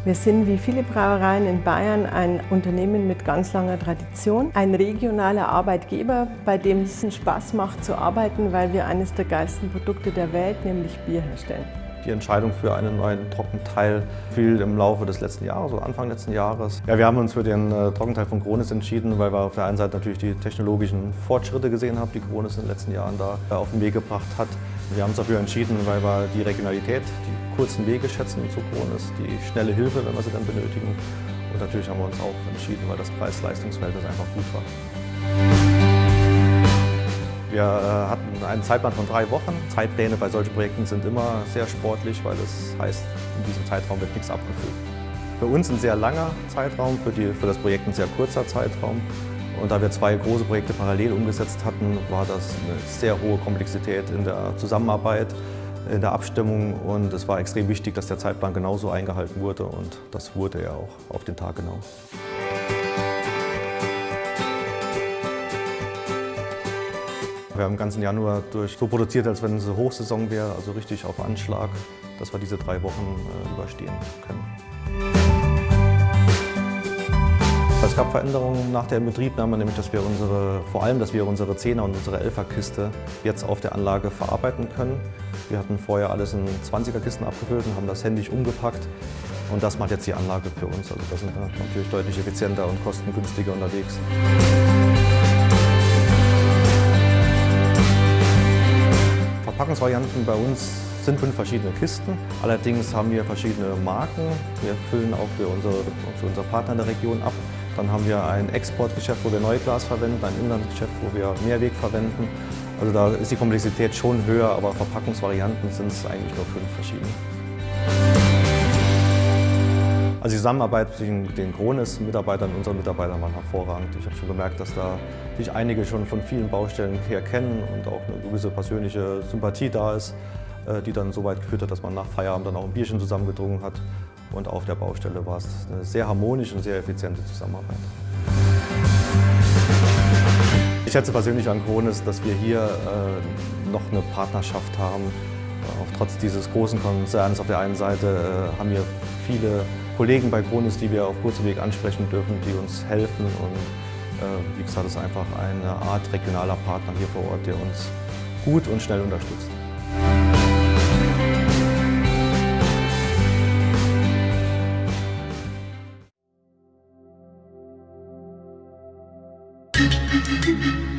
Wir sind wie viele Brauereien in Bayern ein Unternehmen mit ganz langer Tradition, ein regionaler Arbeitgeber, bei dem es Spaß macht zu arbeiten, weil wir eines der geilsten Produkte der Welt, nämlich Bier, herstellen. Die Entscheidung für einen neuen Trockenteil fiel im Laufe des letzten Jahres, so Anfang letzten Jahres. Ja, wir haben uns für den Trockenteil von Kronis entschieden, weil wir auf der einen Seite natürlich die technologischen Fortschritte gesehen haben, die Kronis in den letzten Jahren da auf den Weg gebracht hat. Wir haben uns dafür entschieden, weil wir die Regionalität, die kurzen Wege schätzen zu Kronis, die schnelle Hilfe, wenn wir sie dann benötigen. Und natürlich haben wir uns auch entschieden, weil das Preis-Leistungs-Verhältnis einfach gut war. Wir hatten einen Zeitplan von 3 Wochen. Zeitpläne bei solchen Projekten sind immer sehr sportlich, weil es heißt, in diesem Zeitraum wird nichts abgefüllt. Für uns ein sehr langer Zeitraum, für das Projekt ein sehr kurzer Zeitraum. Und da wir 2 große Projekte parallel umgesetzt hatten, war das eine sehr hohe Komplexität in der Zusammenarbeit, in der Abstimmung. Und es war extrem wichtig, dass der Zeitplan genauso eingehalten wurde. Und das wurde ja auch auf den Tag genau. Wir haben im ganzen Januar so produziert, als wenn es eine Hochsaison wäre, also richtig auf Anschlag, dass wir diese 3 Wochen überstehen können. Es gab Veränderungen nach der Inbetriebnahme, nämlich dass wir vor allem unsere 10er und unsere 11er Kiste jetzt auf der Anlage verarbeiten können. Wir hatten vorher alles in 20er Kisten abgefüllt und haben das händisch umgepackt. Und das macht jetzt die Anlage für uns. Also da sind wir natürlich deutlich effizienter und kostengünstiger unterwegs. Verpackungsvarianten bei uns sind 5 verschiedene Kisten. Allerdings haben wir verschiedene Marken. Wir füllen auch für unsere Partner in der Region ab. Dann haben wir ein Exportgeschäft, wo wir Neuglas verwenden, ein Inlandsgeschäft, wo wir Mehrweg verwenden. Also da ist die Komplexität schon höher, aber Verpackungsvarianten sind es eigentlich nur 5 verschiedene. Also die Zusammenarbeit zwischen den Kronis-Mitarbeitern und unseren Mitarbeitern war hervorragend. Ich habe schon gemerkt, dass da sich einige schon von vielen Baustellen her kennen und auch eine gewisse persönliche Sympathie da ist, die dann so weit geführt hat, dass man nach Feierabend dann auch ein Bierchen zusammen getrunken hat. Und auf der Baustelle war es eine sehr harmonische und sehr effiziente Zusammenarbeit. Ich schätze persönlich an Kronis, dass wir hier noch eine Partnerschaft haben. Auch trotz dieses großen Konzerns auf der einen Seite haben wir viele Kollegen bei Kronis, die wir auf kurzem Weg ansprechen dürfen, die uns helfen. Und wie gesagt, es ist einfach eine Art regionaler Partner hier vor Ort, der uns gut und schnell unterstützt. Thank you.